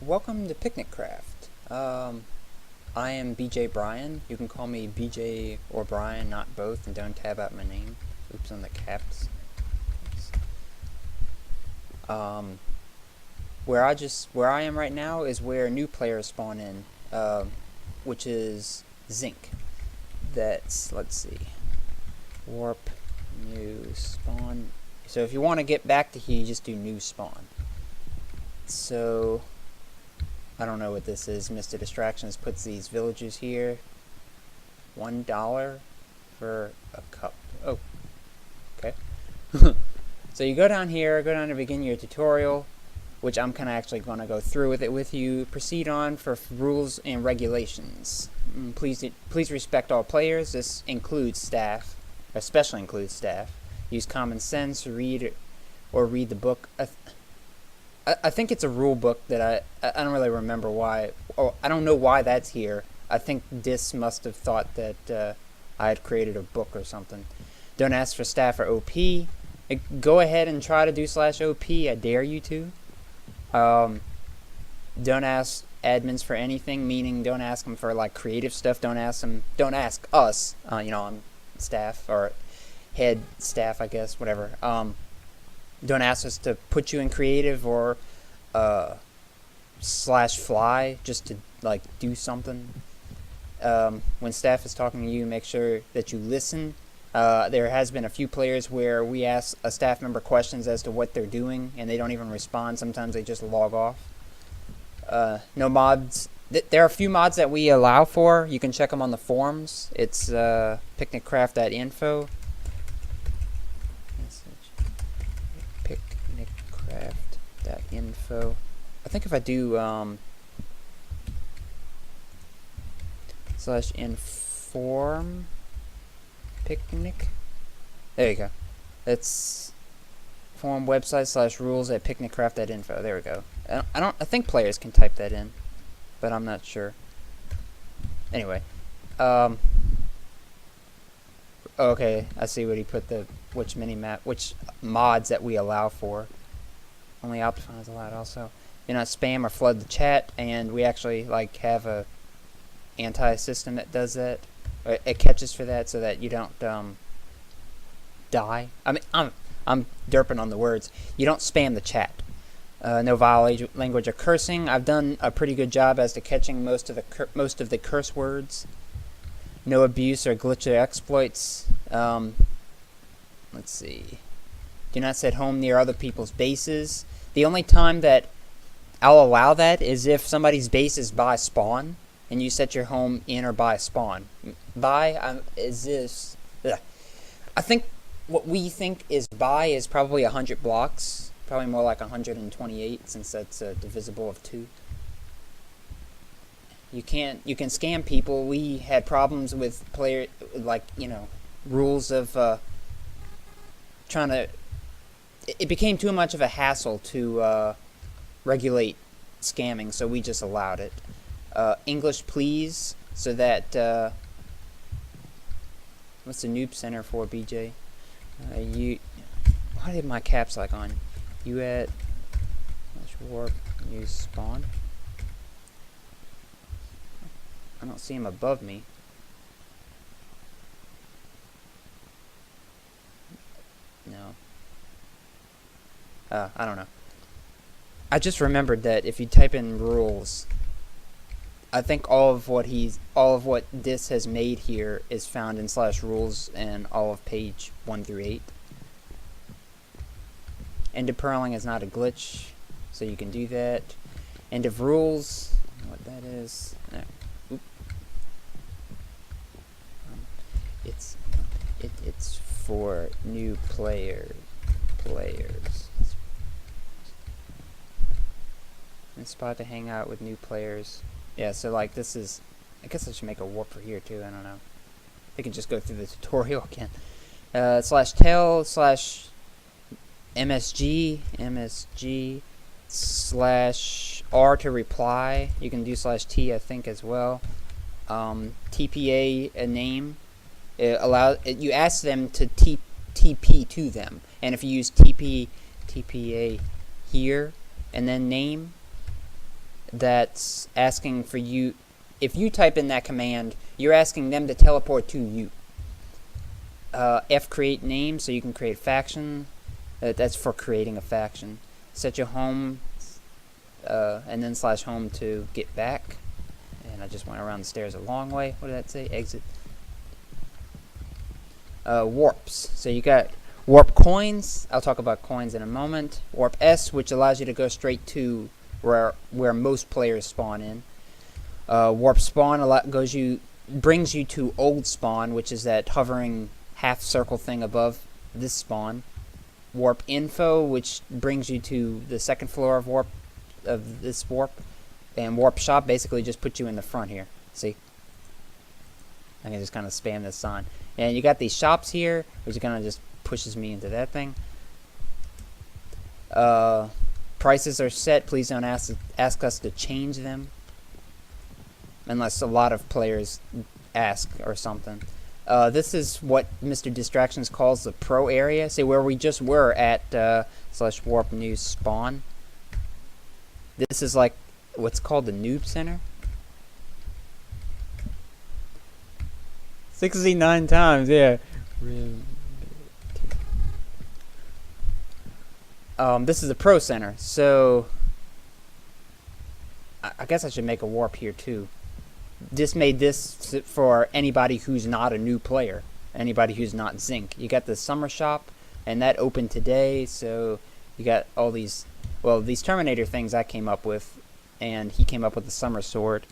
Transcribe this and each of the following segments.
Welcome to PicnicCraft. I am BJ Bryan. You can call me BJ or Brian, not both, and don't tab out my name. Oops on the caps. Where I am right now is where new players spawn in, which is Zinc. Let's see, warp, new, spawn. So if you want to get back to here, you just do new spawn. So I don't know what this is. Mr. Distractions puts these villagers here. $1 for a cup. Oh, okay. So you go down here, go down to begin your tutorial, which I'm kind of actually going to go through with it with you. Proceed on for rules and regulations. Please respect all players. This includes staff, especially includes staff. Use common sense. Read the book. I think it's a rule book that I don't really remember why. Oh, I don't know why that's here. I think Dis must have thought that I had created a book or something. Don't ask for staff or OP. Go ahead and try to do /OP. I dare you to. Don't ask admins for anything, meaning don't ask them for like creative stuff. Don't ask us. I'm staff or head staff, I guess, whatever. Don't ask us to put you in creative or /fly just to like do something. When staff is talking to you, make sure that you listen. There has been a few players where we ask a staff member questions as to what they're doing and they don't even respond. Sometimes they just log off. No mods. There are a few mods that we allow for. You can check them on the forums. It's PicnicCraft.info. PicnicCraft.info. I think if I do /inform picnic, there you go. It's forum website /rules at PicnicCraft.info. There we go. I think players can type that in, but I'm not sure. Anyway, okay, I see what he put, which mods that we allow for. Only Optifine is allowed also. Do not spam or flood the chat, and we actually like have a anti-system that does that. It catches for that so that you don't die. I mean, I'm derping on the words. You don't spam the chat. No vile language or cursing. I've done a pretty good job as to catching most of the curse words. No abuse or glitch or exploits. Let's see. Do not set home near other people's bases. The only time that I'll allow that is if somebody's base is by spawn and you set your home in or by spawn. Is this? Ugh. I think what we think is by is probably 100 blocks. Probably more like 128 since that's divisible of 2. You can scam people. We had problems with rules of trying to. It became too much of a hassle to regulate scamming, so we just allowed it. English, please, so that. What's the noob center for, BJ? Why did my caps lock on? You at /warp use spawn. I don't see him above me. No. I don't know. I just remembered that if you type in rules, I think all of what Dis has made here is found in /rules and all of page 1 through 8. End of purling is not a glitch, so you can do that. End of rules, I don't know what that is. No. It's for new players. And spot to hang out with new players. Yeah, so like this is. I guess I should make a warp for here too. I don't know. I can just go through the tutorial again. /tell /MSG /R to reply. You can do /T I think as well. TPA a name. You ask them to TP to them, and if you use TPA here and then name, that's asking for you. If you type in that command, you're asking them to teleport to you. F create name, so you can create faction. That's for creating a faction. Set your home, and then /home to get back. And I just went around the stairs a long way. What did that say? Exit. Warps. So you got warp coins. I'll talk about coins in a moment. Warp S, which allows you to go straight to where most players spawn in. Warp spawn brings you to old spawn, which is that hovering half circle thing above this spawn. Warp info, which brings you to the second floor of this warp. And warp shop basically just puts you in the front here. See? I can just kind of spam this sign. And you got these shops here, which kind of just pushes me into that thing. Prices are set. Please don't ask us to change them. Unless a lot of players ask or something. This is what Mr. Distractions calls the pro area. See, where we just were at /warp new spawn. This is like what's called the noob center. 69 times, yeah. This is the pro center, so I guess I should make a warp here too. This made this for anybody who's not a new player, anybody who's not Zinc. You got the summer shop, and that opened today, so you got all these, well, these Terminator things I came up with, and he came up with the summer sword.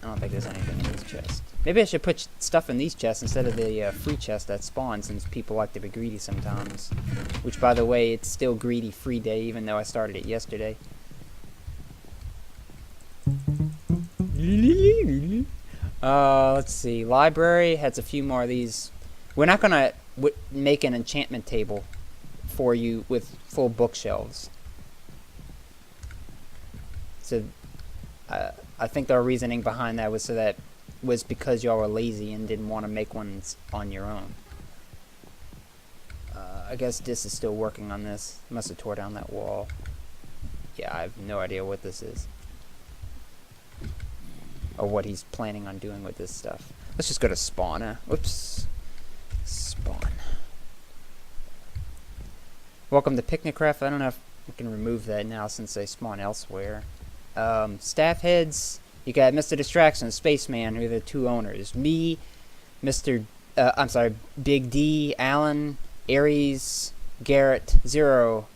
I don't think there's anything in this chest. Maybe I should put stuff in these chests instead of the free chest that spawns, since people like to be greedy sometimes. Which, by the way, it's still greedy free day, even though I started it yesterday. Let's see. Library has a few more of these. We're not gonna make an enchantment table for you with full bookshelves. So, I think our reasoning behind that was because y'all were lazy and didn't want to make ones on your own. I guess Dis is still working on this. Must have tore down that wall. Yeah, I have no idea what this is. Or what he's planning on doing with this stuff. Let's just go to spawn. Whoops. Spawn. Welcome to PicnicCraft. I don't know if we can remove that now since they spawn elsewhere. Staff heads. You got Mr. Distraction, Spaceman, who are the two owners. Me, Big D, Alan, Aries, Garrett, Zero,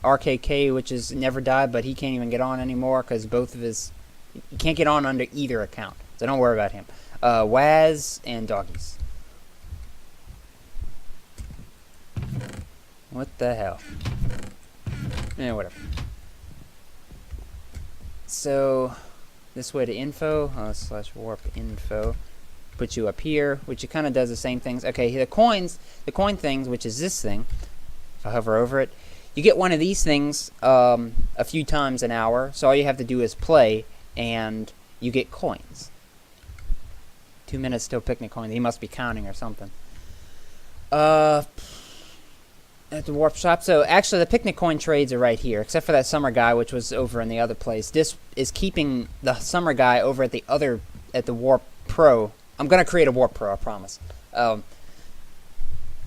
RKK, which is never died, but he can't even get on anymore because both of his... He can't get on under either account, so don't worry about him. Waz, and Doggies. What the hell? Whatever. So... This way to info, /warp info, puts you up here, which it kind of does the same things. Okay, the coin things, which is this thing, if I hover over it, you get one of these things a few times an hour, so all you have to do is play, and you get coins. 2 minutes till picnic coins. He must be counting or something. At the warp shop. So actually the picnic coin trades are right here, except for that summer guy, which was over in the other place. This is keeping the summer guy over at the warp pro. I'm gonna create a warp pro, I promise.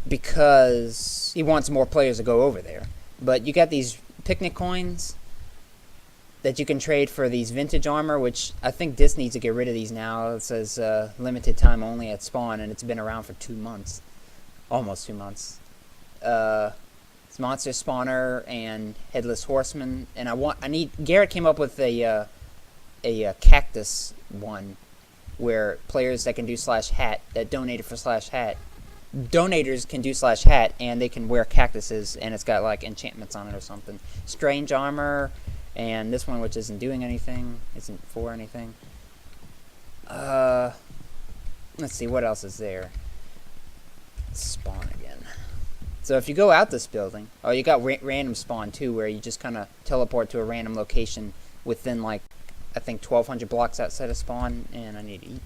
Because he wants more players to go over there. But you got these picnic coins that you can trade for these vintage armor, which I think Dis needs to get rid of these now. It says limited time only at spawn, and it's been around for 2 months. Almost 2 months. It's Monster Spawner and Headless Horseman, and Garrett came up with a cactus one, where players that can do /hat, that donated for /hat, donators can do /hat, and they can wear cactuses, and it's got like enchantments on it or something. Strange armor, and this one which isn't doing anything, isn't for anything. Let's see, what else is there? Spawn again. So if you go out this building, oh, you got random spawn too, where you just kind of teleport to a random location within, like, I think 1,200 blocks outside of spawn, and I need to eat.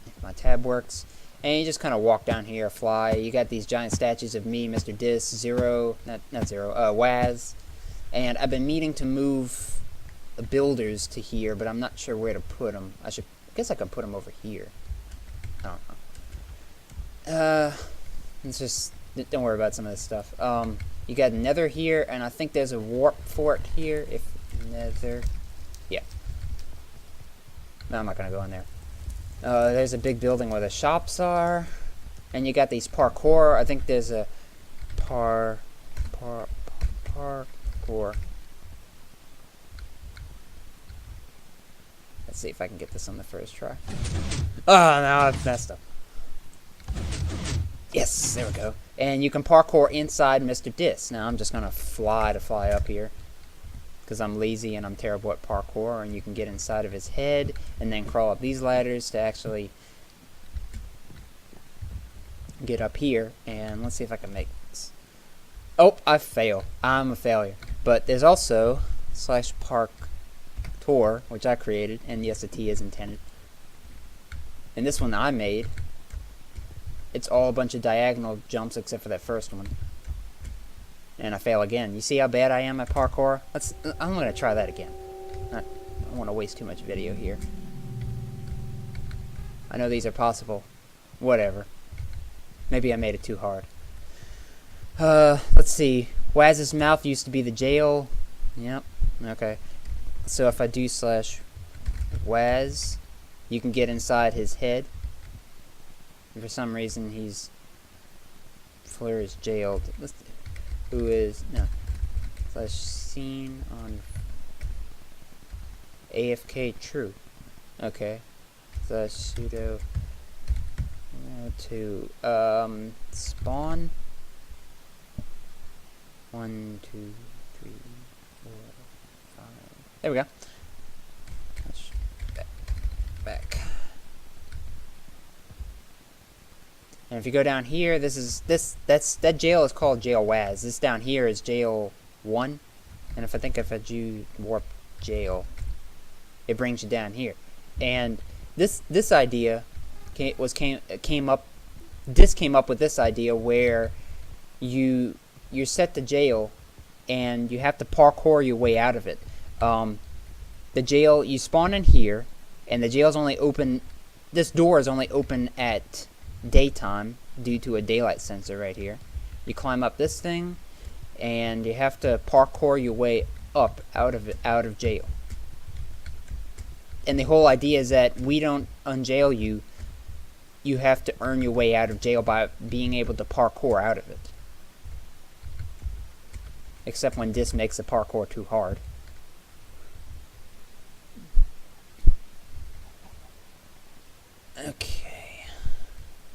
If my tab works. And you just kind of walk down here, fly. You got these giant statues of me, Mr. Dis, Zero, not Zero, Waz. And I've been meaning to move the builders to here, but I'm not sure where to put them. I guess I can put them over here. I don't know. It's just, don't worry about some of this stuff. You got Nether here, and I think there's a warp fort here. If Nether, yeah. No, I'm not gonna go in there. There's a big building where the shops are, and you got these parkour. I think there's a parkour. Let's see if I can get this on the first try. Oh, no, I've messed up. Yes, there we go. And you can parkour inside Mr. Dis. Now I'm just gonna fly up here, because I'm lazy and I'm terrible at parkour. And you can get inside of his head and then crawl up these ladders to actually get up here. And let's see if I can make this. Oh, I fail. I'm a failure. But there's also /park tour, which I created, and yes, a T is intended. And this one that I made, it's all a bunch of diagonal jumps except for that first one. And I fail again. You see how bad I am at parkour? I'm gonna try that again. I don't want to waste too much video here. I know these are possible. Whatever. Maybe I made it too hard. Let's see. Waz's mouth used to be the jail. Yep. Okay. So if I do /Waz, you can get inside his head. And for some reason he's Fleur is jailed. Who is no /scene on AFK true. Okay. Sudo to spawn 1, 2, 3, 4, 5. There we go. Back. And if you go down here, that jail is called Jail Waz. This down here is Jail 1. And if I do warp jail, it brings you down here. And this idea came up with this idea where you're set to jail and you have to parkour your way out of it. The jail, you spawn in here, and the jail's only open, this door is only open at daytime due to a daylight sensor right here. You climb up this thing, and you have to parkour your way up out of jail. And the whole idea is that we don't unjail you. You have to earn your way out of jail by being able to parkour out of it. Except when this makes the parkour too hard. Okay.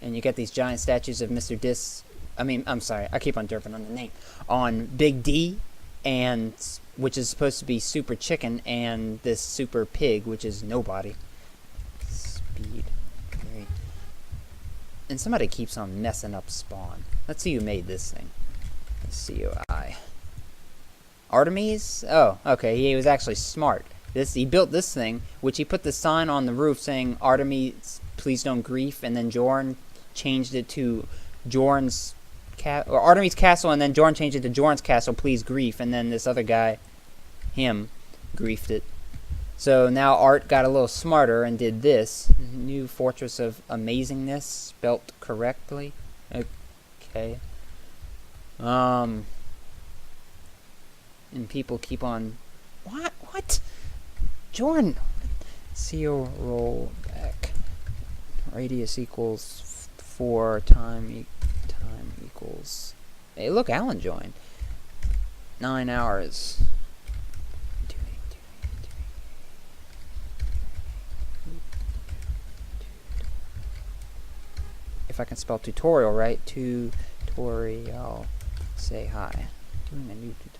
And you get these giant statues of Mr. Dis. I'm sorry, I keep on derping on the name. On Big D, and which is supposed to be Super Chicken, and this Super Pig, which is nobody. Speed. Great. And somebody keeps on messing up spawn. Let's see who made this thing. COI. Artemis? Oh, okay, he was actually smart. He built this thing, which he put the sign on the roof saying, Artemis, please don't grief, and then Jorn changed it to Jorn's or Artemis Castle, and then Jorn changed it to Jorn's Castle, please grief, and then this other guy, him, griefed it. So now Art got a little smarter and did this. New Fortress of Amazingness, spelt correctly. Okay. And people keep on... What? Jorn! CO roll back. Radius equals 4 time equals... Hey, look, Alan joined. 9 hours. If I can spell tutorial right, tutorial, say hi. Doing a new tutorial.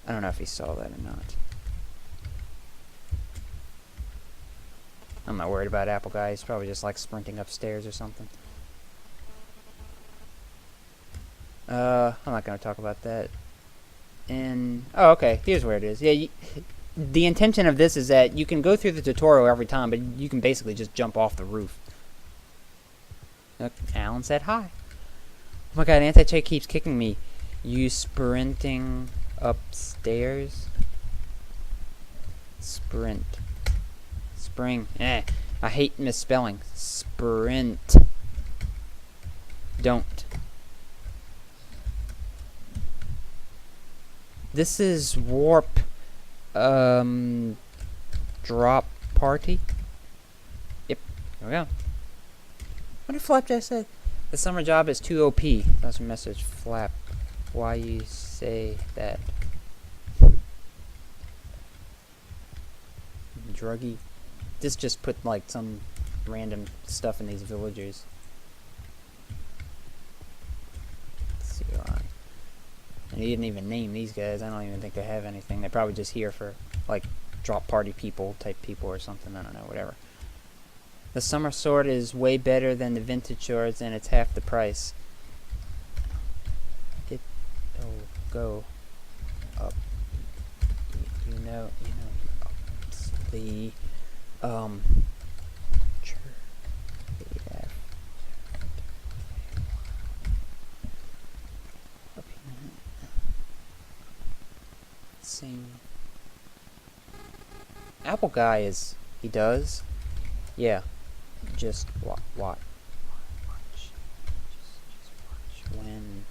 I don't know if he saw that or not. I'm not worried about Apple Guy. He's probably just like sprinting upstairs or something. I'm not going to talk about that. Oh, okay. Here's where it is. Yeah, the intention of this is that you can go through the tutorial every time, but you can basically just jump off the roof. Look, Alan said hi. Oh my god, Anti-Check keeps kicking me. You sprinting upstairs? Sprint. Spring. I hate misspelling. Sprint. Don't. This is warp drop party. Yep. There we go. What did Flapjack say? The summer job is too OP. That's a message. Flap. Why you say that? Druggy. This just put like some random stuff in these villagers. Let's see on. And he didn't even name these guys. I don't even think they have anything. They're probably just here for like drop party people type people or something. I don't know, whatever. The summer sword is way better than the vintage swords and it's half the price. It'll go up. You know the same. Apple guy is he does, yeah. Just watch. Just watch when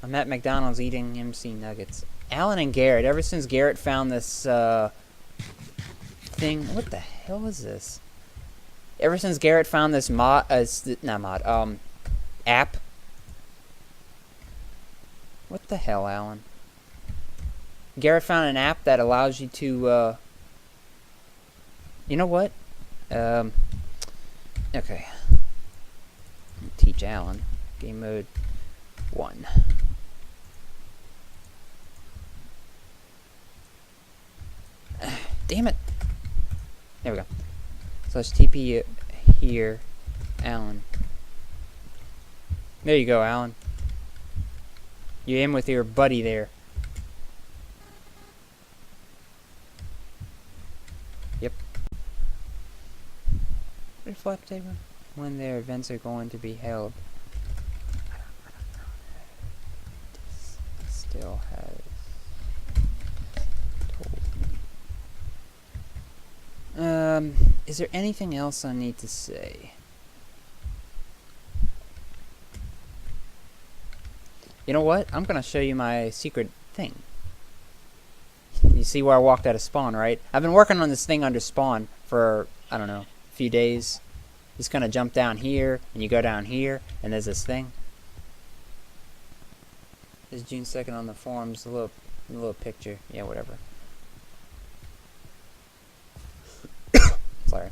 I'm at McDonald's eating MC nuggets. Alan and Garrett. Ever since Garrett found this thing, what the hell is this? Ever since Garrett found this app. What the hell, Alan? Garrett found an app that allows you to, you know what? Okay. Teach Alan. Game mode 1. Damn it. There we go. So let's TP here, Alan. There you go, Alan. You're in with your buddy there. Yep. What flap table? When their events are going to be held. I don't know. This still has told me. Is there anything else I need to say? You know what? I'm gonna show you my secret thing. You see where I walked out of spawn, right? I've been working on this thing under spawn for, I don't know, a few days. Just gonna jump down here, and you go down here, and there's this thing. This is June 2nd on the forums, a little picture. Yeah, whatever. Sorry.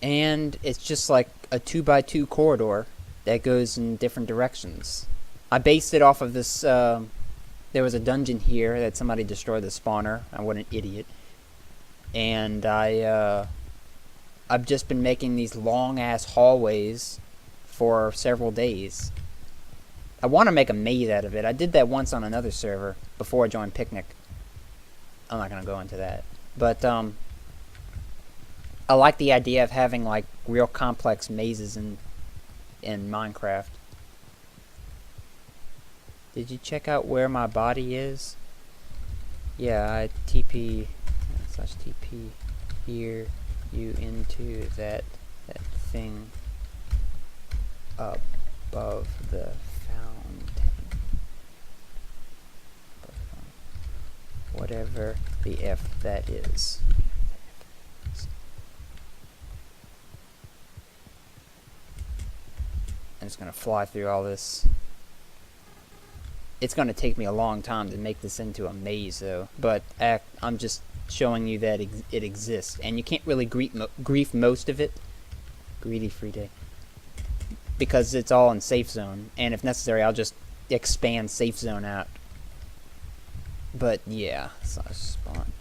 And it's just like a 2x2 corridor that goes in different directions. I based it off of this, there was a dungeon here that somebody destroyed the spawner. What an idiot. And I've just been making these long-ass hallways for several days. I want to make a maze out of it. I did that once on another server before I joined Picnic. I'm not going to go into that. But, I like the idea of having, like, real complex mazes in Minecraft. Did you check out where my body is? Yeah, I TP here you into that thing above the fountain. Whatever the F that is. I'm just gonna fly through all this. It's gonna take me a long time to make this into a maze, though. But I'm just showing you that it exists, and you can't really grief most of it. Greedy free day, because it's all in safe zone, and if necessary, I'll just expand safe zone out. But yeah, so I spawn.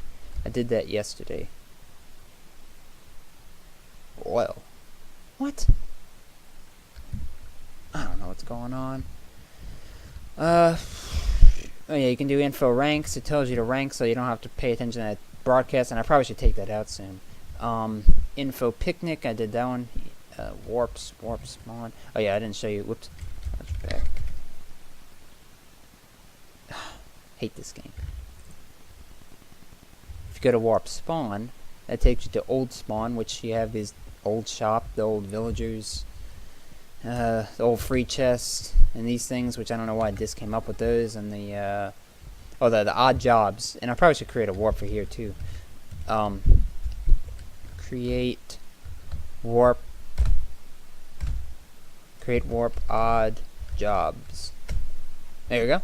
I did that yesterday. Well, what? I don't know what's going on. Oh yeah, you can do info ranks. It tells you to rank, so you don't have to pay attention to that broadcast. And I probably should take that out soon. Info picnic. I did that one. Warp spawn. Oh yeah, I didn't show you. Whoops. That's back. Hate this game. If you go to warp spawn, that takes you to old spawn, which you have this old shop, the old villagers, the old free chest, and these things, which I don't know why this came up with those, and the odd jobs. And I probably should create a warp for here too. Create warp odd jobs. There we go.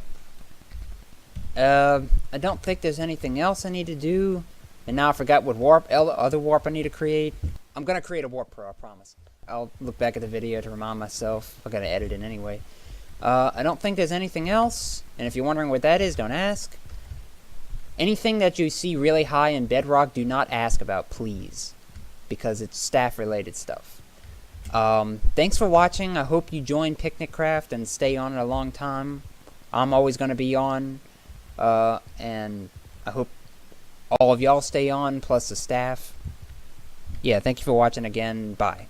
I don't think there's anything else I need to do. And now I forgot what other warp I need to create. I'm gonna create a warp pro, I promise. I'll look back at the video to remind myself. I gotta edit it anyway. I don't think there's anything else. And if you're wondering what that is, don't ask. Anything that you see really high in Bedrock, do not ask about, please. Because it's staff-related stuff. Thanks for watching. I hope you join PicnicCraft and stay on it a long time. I'm always going to be on. And I hope all of y'all stay on, plus the staff. Yeah, thank you for watching again. Bye.